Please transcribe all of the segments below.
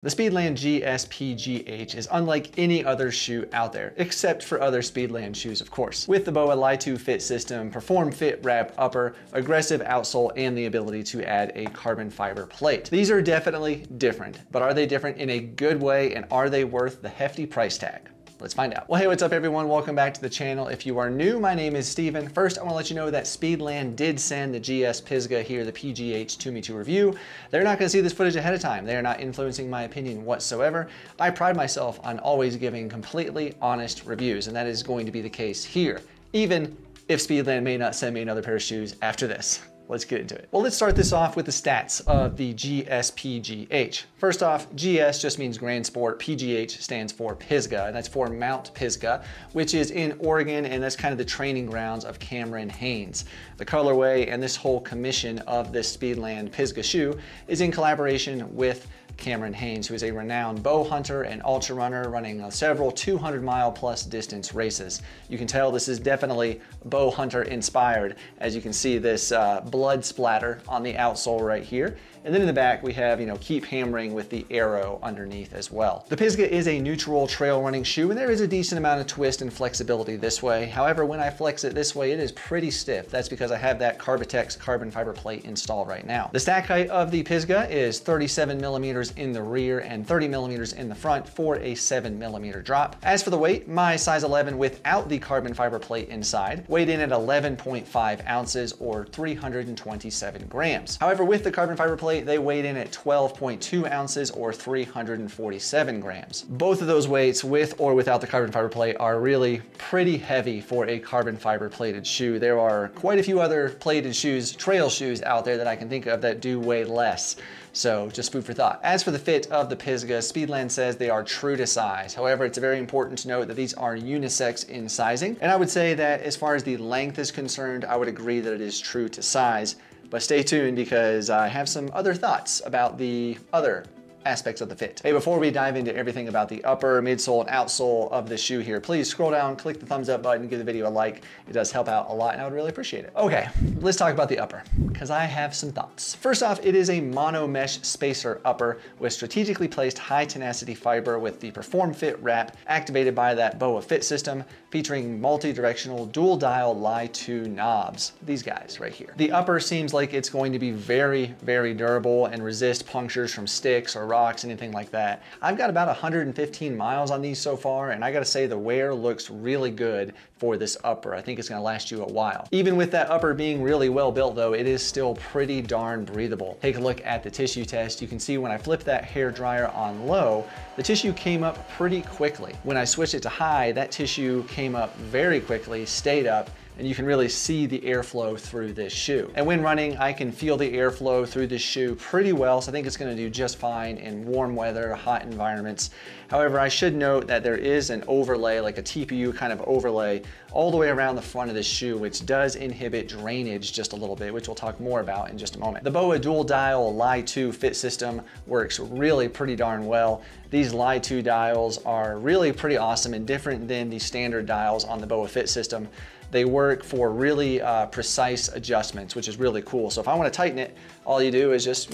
The Speedland GS PGH is unlike any other shoe out there, except for other Speedland shoes, of course. With the BOA Lie-2 fit system, perform fit wrap upper, aggressive outsole, and the ability to add a carbon fiber plate. These are definitely different, but are they different in a good way, and are they worth the hefty price tag? Let's find out. Well, hey, what's up everyone? Welcome back to the channel. If you are new, my name is Steven. First, I wanna let you know that Speedland did send the GS Pisgah here, the PGH, to me to review. They're not gonna see this footage ahead of time. They are not influencing my opinion whatsoever. I pride myself on always giving completely honest reviews, and that is going to be the case here, even if Speedland may not send me another pair of shoes after this. Let's get into it. Well, let's start this off with the stats of the GS PGH. First off, GS just means Grand Sport, PGH stands for Pisgah, and that's for Mount Pisgah, which is in Oregon, and that's kind of the training grounds of Cameron Hanes. The colorway and this whole commission of this Speedland Pisgah shoe is in collaboration with Cameron Hanes, who is a renowned bow hunter and ultra runner running several 200-mile plus distance races. You can tell this is definitely bow hunter inspired, as you can see this blood splatter on the outsole right here. And then in the back we have, keep hammering with the arrow underneath as well. The Pisgah is a neutral trail running shoe, and there is a decent amount of twist and flexibility this way. However, when I flex it this way, it is pretty stiff. That's because I have that Carbitex carbon fiber plate installed right now. The stack height of the Pisgah is 37 millimeters in the rear and 30 millimeters in the front for a 7 millimeter drop. As for the weight, my size 11 without the carbon fiber plate inside weighed in at 11.5 ounces or 327 grams. However, with the carbon fiber plate, they weighed in at 12.2 ounces or 347 grams. Both of those weights, with or without the carbon fiber plate, are really pretty heavy for a carbon fiber plated shoe. There are quite a few other plated shoes, trail shoes out there that I can think of that do weigh less. So just food for thought. As for the fit of the Pisgah, Speedland says they are true to size. However, it's very important to note that these are unisex in sizing. And I would say that as far as the length is concerned, I would agree that it is true to size. But stay tuned because I have some other thoughts about the other aspects of the fit. Hey, before we dive into everything about the upper, midsole, and outsole of the shoe here, please scroll down, click the thumbs up button, give the video a like. It does help out a lot and I would really appreciate it. Okay, let's talk about the upper, because I have some thoughts. First off, it is a mono mesh spacer upper with strategically placed high tenacity fiber with the Perform Fit wrap activated by that BOA fit system, featuring multi-directional dual dial Lie-2 knobs. These guys right here. The upper seems like it's going to be very, very durable and resist punctures from sticks or rocks, anything like that. I've got about 115 miles on these so far, and I gotta say the wear looks really good for this upper. I think it's gonna last you a while. Even with that upper being really well built though, it is still pretty darn breathable. Take a look at the tissue test. You can see when I flip that hair dryer on low, the tissue came up pretty quickly. When I switched it to high, that tissue came up very quickly, stayed up, and you can really see the airflow through this shoe. And when running, I can feel the airflow through this shoe pretty well, so I think it's gonna do just fine in warm weather, hot environments. However, I should note that there is an overlay, like a TPU kind of overlay, all the way around the front of this shoe, which does inhibit drainage just a little bit, which we'll talk more about in just a moment. The BOA dual dial Lie-2 fit system works really pretty darn well. These Lie-2 dials are really pretty awesome and different than the standard dials on the BOA fit system. They work for really precise adjustments, which is really cool. So if I want to tighten it, all you do is just,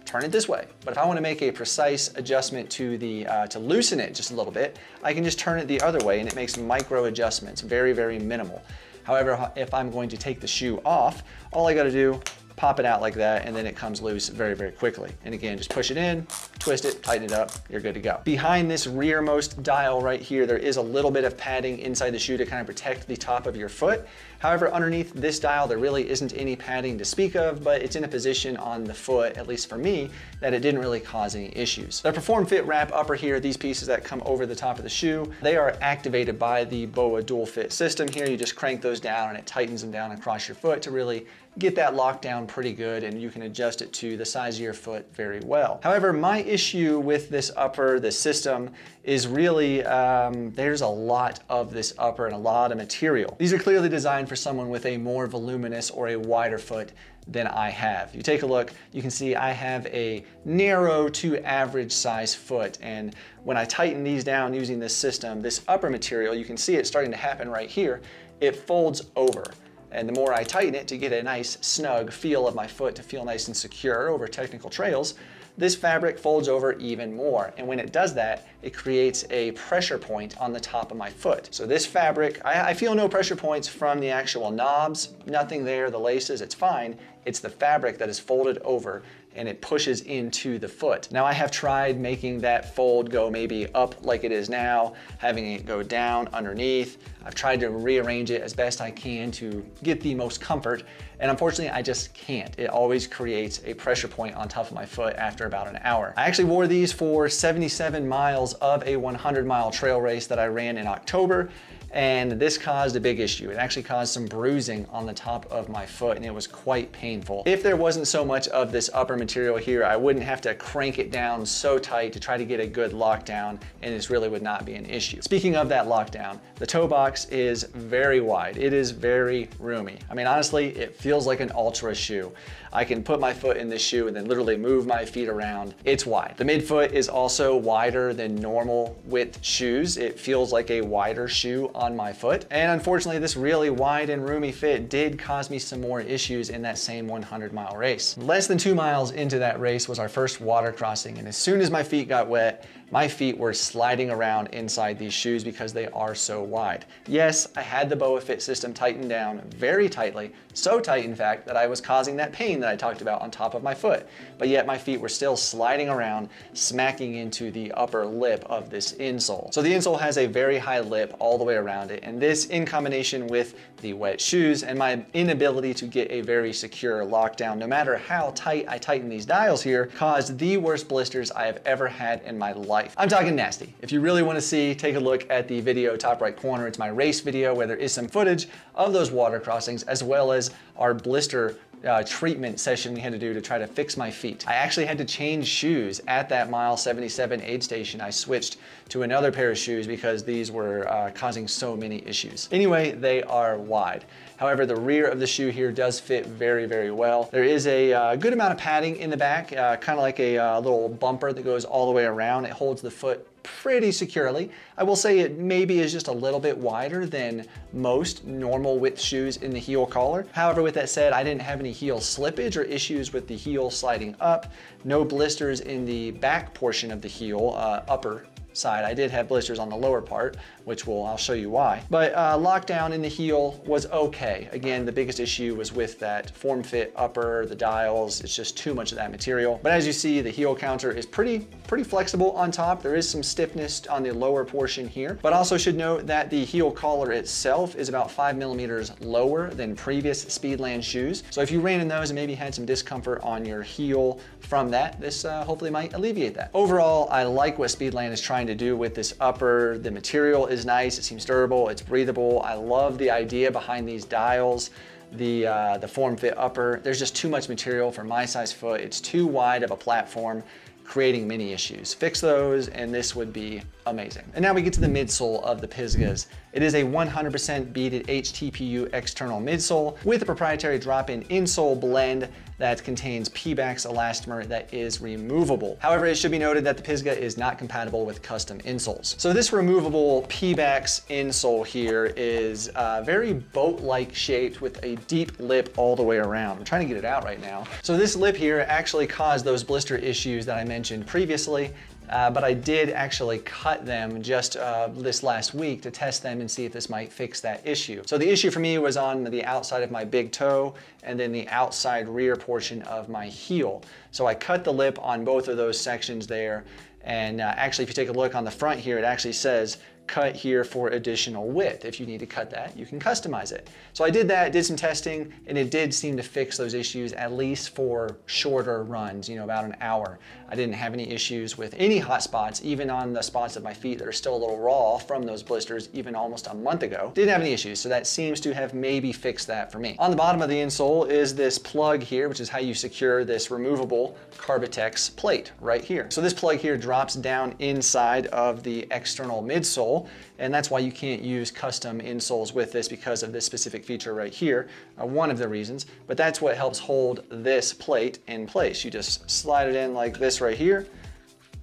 turn it this way. But if I want to make a precise adjustment to to loosen it just a little bit, I can just turn it the other way and it makes micro adjustments, very, very minimal. However, if I'm going to take the shoe off, all I got to do, pop it out like that, and then it comes loose very, very quickly. And again, just push it in, twist it, tighten it up, you're good to go. Behind this rearmost dial right here, there is a little bit of padding inside the shoe to kind of protect the top of your foot. However, underneath this dial, there really isn't any padding to speak of, but it's in a position on the foot, at least for me, that it didn't really cause any issues. The Perform Fit wrap upper here, these pieces that come over the top of the shoe, they are activated by the BOA dual fit system here. You just crank those down and it tightens them down across your foot to really get that locked down pretty good, and you can adjust it to the size of your foot very well. However, my issue with this upper, this system, is really, there's a lot of this upper and a lot of material. These are clearly designed for someone with a more voluminous or a wider foot than I have. You take a look, you can see I have a narrow to average size foot, and when I tighten these down using this system, this upper material, you can see it starting to happen right here, it folds over. And the more I tighten it to get a nice snug feel of my foot to feel nice and secure over technical trails, this fabric folds over even more. And when it does that, it creates a pressure point on the top of my foot. So this fabric, I feel no pressure points from the actual knobs, nothing there, the laces, it's fine. It's the fabric that is folded over and it pushes into the foot. Now I have tried making that fold go maybe up like it is now, having it go down underneath. I've tried to rearrange it as best I can to get the most comfort, and unfortunately I just can't. It always creates a pressure point on top of my foot after about an hour. I actually wore these for 77 miles of a 100-mile trail race that I ran in October, and this caused a big issue. It actually caused some bruising on the top of my foot, and it was quite painful. If there wasn't so much of this upper material here, I wouldn't have to crank it down so tight to try to get a good lockdown, and this really would not be an issue. Speaking of that lockdown, the toe box is very wide. It is very roomy. I mean, honestly, it feels like an Ultra shoe. I can put my foot in this shoe and then literally move my feet around. It's wide. The midfoot is also wider than normal width shoes. It feels like a wider shoe on my foot. And unfortunately, this really wide and roomy fit did cause me some more issues in that same 100-mile race. Less than 2 miles into that race was our first water crossing, and as soon as my feet got wet, my feet were sliding around inside these shoes because they are so wide. Yes, I had the BOA Fit system tightened down very tightly, so tight in fact that I was causing that pain that I talked about on top of my foot, but yet my feet were still sliding around, smacking into the upper lip of this insole. So the insole has a very high lip all the way around it, and this in combination with the wet shoes and my inability to get a very secure lockdown, no matter how tight I tighten these dials here, caused the worst blisters I have ever had in my life. I'm talking nasty. If you really want to see, take a look at the video top right corner. It's my race video where there is some footage of those water crossings as well as our blister treatment session we had to do to try to fix my feet. I actually had to change shoes at that mile 77 aid station. I switched to another pair of shoes because these were causing so many issues. Anyway, they are wide. However, the rear of the shoe here does fit very, very well. There is a good amount of padding in the back, kind of like a little bumper that goes all the way around. It holds the foot pretty securely. I will say it maybe is just a little bit wider than most normal width shoes in the heel collar. However, with that said, I didn't have any heel slippage or issues with the heel sliding up. No blisters in the back portion of the heel, upper side. I did have blisters on the lower part, which I'll show you why. But lockdown in the heel was okay. Again, the biggest issue was with that form fit upper, the dials. It's just too much of that material. But as you see, the heel counter is pretty flexible on top. There is some stiffness on the lower portion here, but also should note that the heel collar itself is about 5 millimeters lower than previous Speedland shoes. So if you ran in those and maybe had some discomfort on your heel from that, this hopefully might alleviate that. Overall, I like what Speedland is trying to do with this upper. The material is nice, it seems durable, it's breathable. I love the idea behind these dials. The form fit upper, there's just too much material for my size foot. It's too wide of a platform, creating many issues. Fix those and this would be amazing. And now we get to the midsole of the Pisgahs. It is a 100% beaded HTPU external midsole with a proprietary drop-in insole blend that contains Pebax elastomer that is removable. However, it should be noted that the Pisgah is not compatible with custom insoles. So this removable Pebax insole here is very boat-like shaped with a deep lip all the way around. I'm trying to get it out right now. So this lip here actually caused those blister issues that I mentioned previously. But I did actually cut them just this last week to test them and see if this might fix that issue. So the issue for me was on the outside of my big toe and then the outside rear portion of my heel. So I cut the lip on both of those sections there. And actually, if you take a look on the front here, it actually says cut here for additional width. If you need to cut that, you can customize it. So I did that, did some testing, and it did seem to fix those issues, at least for shorter runs, about an hour. I didn't have any issues with any hot spots, even on the spots of my feet that are still a little raw from those blisters, even almost a month ago. Didn't have any issues, so that seems to have maybe fixed that for me. On the bottom of the insole is this plug here, which is how you secure this removable Carbitex plate right here. So this plug here drops down inside of the external midsole, and that's why you can't use custom insoles with this because of this specific feature right here, one of the reasons, but that's what helps hold this plate in place. You just slide it in like this right here,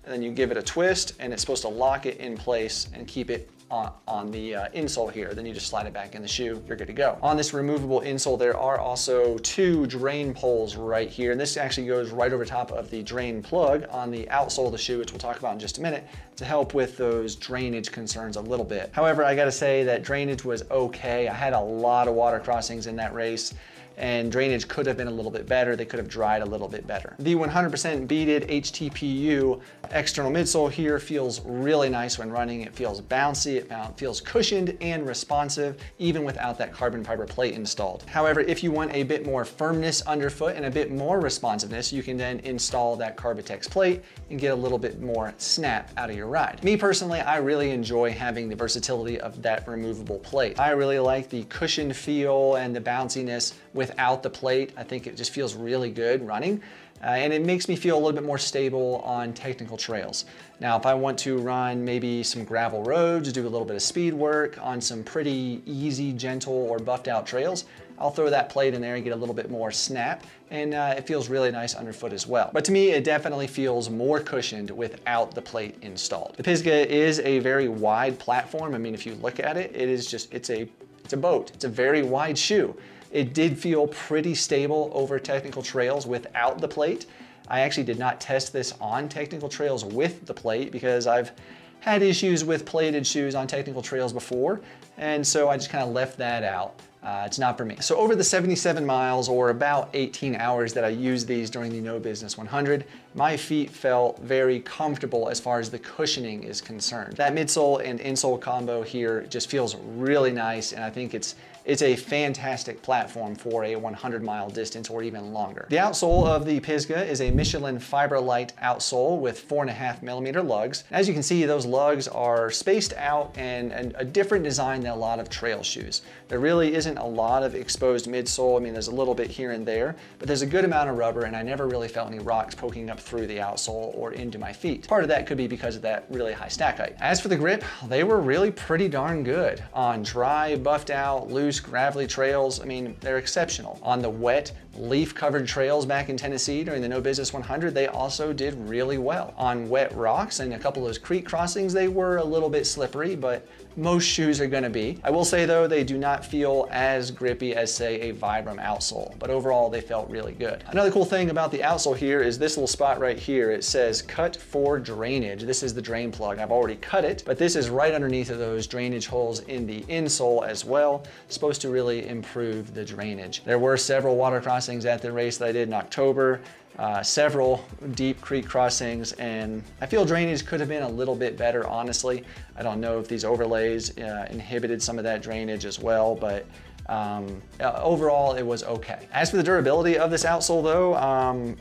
and then you give it a twist, and it's supposed to lock it in place and keep it on the insole here. Then you just slide it back in the shoe, you're good to go. On this removable insole, there are also 2 drain poles right here. And this actually goes right over top of the drain plug on the outsole of the shoe, which we'll talk about in just a minute, to help with those drainage concerns a little bit. However, I gotta say that drainage was okay. I had a lot of water crossings in that race, and drainage could have been a little bit better. They could have dried a little bit better. The 100% beaded HTPU external midsole here feels really nice when running. It feels bouncy, it feels cushioned and responsive, even without that carbon fiber plate installed. However, if you want a bit more firmness underfoot and a bit more responsiveness, you can then install that Carbitex plate and get a little bit more snap out of your ride. Me personally, I really enjoy having the versatility of that removable plate. I really like the cushioned feel and the bounciness without the plate. I think it just feels really good running. And it makes me feel a little bit more stable on technical trails. Now, if I want to run maybe some gravel roads, do a little bit of speed work on some pretty easy, gentle, or buffed out trails, I'll throw that plate in there and get a little bit more snap, and it feels really nice underfoot as well. But to me, it definitely feels more cushioned without the plate installed. The Pisgah is a very wide platform. I mean, if you look at it, it is just, it's a boat. It's a very wide shoe. It did feel pretty stable over technical trails without the plate. I actually did not test this on technical trails with the plate because I've had issues with plated shoes on technical trails before, and so I just kind of left that out. It's not for me. So over the 77 miles or about 18 hours that I used these during the No Business 100, my feet felt very comfortable as far as the cushioning is concerned. That midsole and insole combo here just feels really nice, and I think it's a fantastic platform for a 100-mile distance or even longer. The outsole of the Pisgah is a Michelin Fiberlight outsole with 4.5mm lugs. As you can see, those lugs are spaced out and a different design than a lot of trail shoes. There really isn't a lot of exposed midsole. I mean, there's a little bit here and there, but there's a good amount of rubber, and I never really felt any rocks poking up through the outsole or into my feet. Part of that could be because of that really high stack height. As for the grip, they were really pretty darn good. On dry, buffed out, loose, gravelly trails, I mean, they're exceptional. On the wet, leaf-covered trails back in Tennessee during the No Business 100, they also did really well. On wet rocks and a couple of those creek crossings, they were a little bit slippery, but most shoes are gonna be. I will say though, they do not feel as grippy as say a Vibram outsole, but overall they felt really good. Another cool thing about the outsole here is this little spot right here. It says cut for drainage. This is the drain plug. I've already cut it, but this is right underneath of those drainage holes in the insole as well. It's supposed to really improve the drainage. There were several water crossings at the race that I did in October. Several deep creek crossings, and I feel drainage could have been a little bit better, honestly. I don't know if these overlays inhibited some of that drainage as well, but overall it was okay. As for the durability of this outsole though,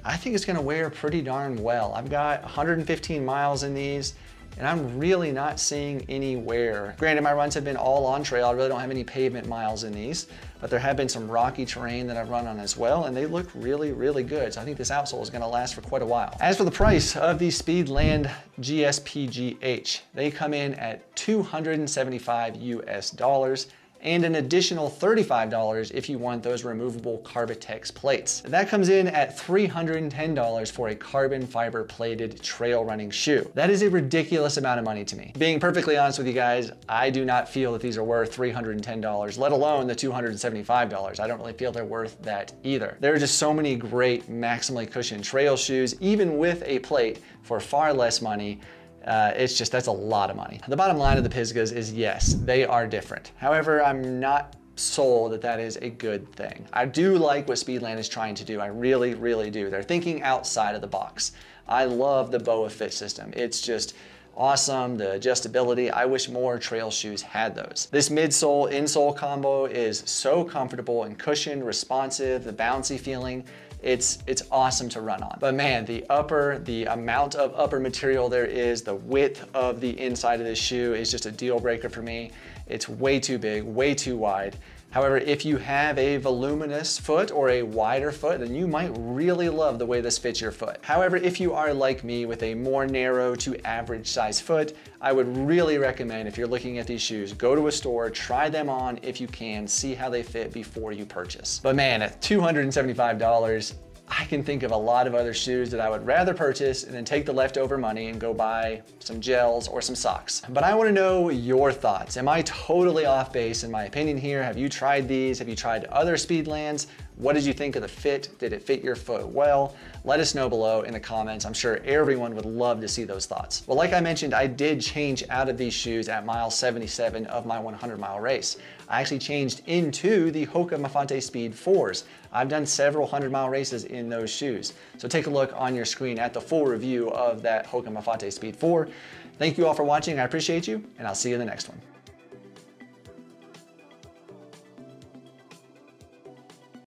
I think it's gonna wear pretty darn well. I've got 115 miles in these, and I'm really not seeing any wear. Granted, my runs have been all on trail. I really don't have any pavement miles in these, but there have been some rocky terrain that I've run on as well, and they look really, really good. So I think this outsole is gonna last for quite a while. As for the price of the Speedland GS PGH, they come in at $275 US, and an additional $35 if you want those removable Carbitex plates. That comes in at $310 for a carbon fiber plated trail running shoe. That is a ridiculous amount of money to me. Being perfectly honest with you guys, I do not feel that these are worth $310, let alone the $275. I don't really feel they're worth that either. There are just so many great maximally cushioned trail shoes, even with a plate, for far less money. That's a lot of money. The bottom line of the Pisgahs is yes, they are different. However, I'm not sold that that is a good thing. I do like what Speedland is trying to do. I really, really do. They're thinking outside of the box. I love the BOA fit system. It's just awesome, the adjustability. I wish more trail shoes had those. This midsole insole combo is so comfortable and cushioned, responsive, the bouncy feeling. It's awesome to run on. But man, the amount of upper material there is, the width of the inside of this shoe is just a deal breaker for me. It's way too big, way too wide. However, if you have a voluminous foot or a wider foot, then you might really love the way this fits your foot. However, if you are like me with a more narrow to average size foot, I would really recommend, if you're looking at these shoes, go to a store, try them on if you can, see how they fit before you purchase. But man, at $275, I can think of a lot of other shoes that I would rather purchase and then take the leftover money and go buy some gels or some socks. But I want to know your thoughts. Am I totally off base in my opinion here? Have you tried these? Have you tried other Speedlands? What did you think of the fit? Did it fit your foot well? Let us know below in the comments. I'm sure everyone would love to see those thoughts. Well, like I mentioned, I did change out of these shoes at mile 77 of my 100-mile race. I actually changed into the Hoka Mafate Speed 4s. I've done several 100-mile races in those shoes. So take a look on your screen at the full review of that Hoka Mafate Speed 4. Thank you all for watching. I appreciate you, and I'll see you in the next one.